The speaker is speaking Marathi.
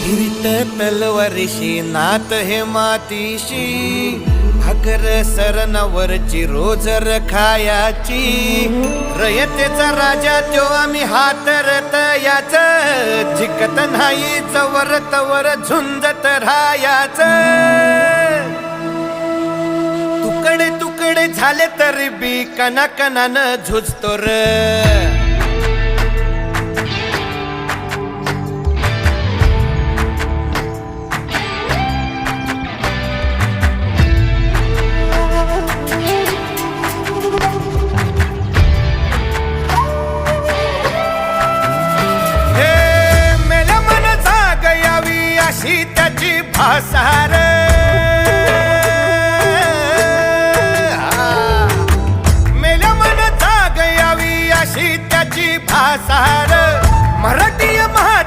हिरीत तलवारीशी नात हे मातीशी, भाकर सरणावरची रोजर खायाची, रयतेचा राजा त्यो आम्ही हातरत याच, जिकत नाही जवर तवर झुंजत राहायाच. तुकडे तुकडे झाले तरी बी कणाकणानं झुजतो र.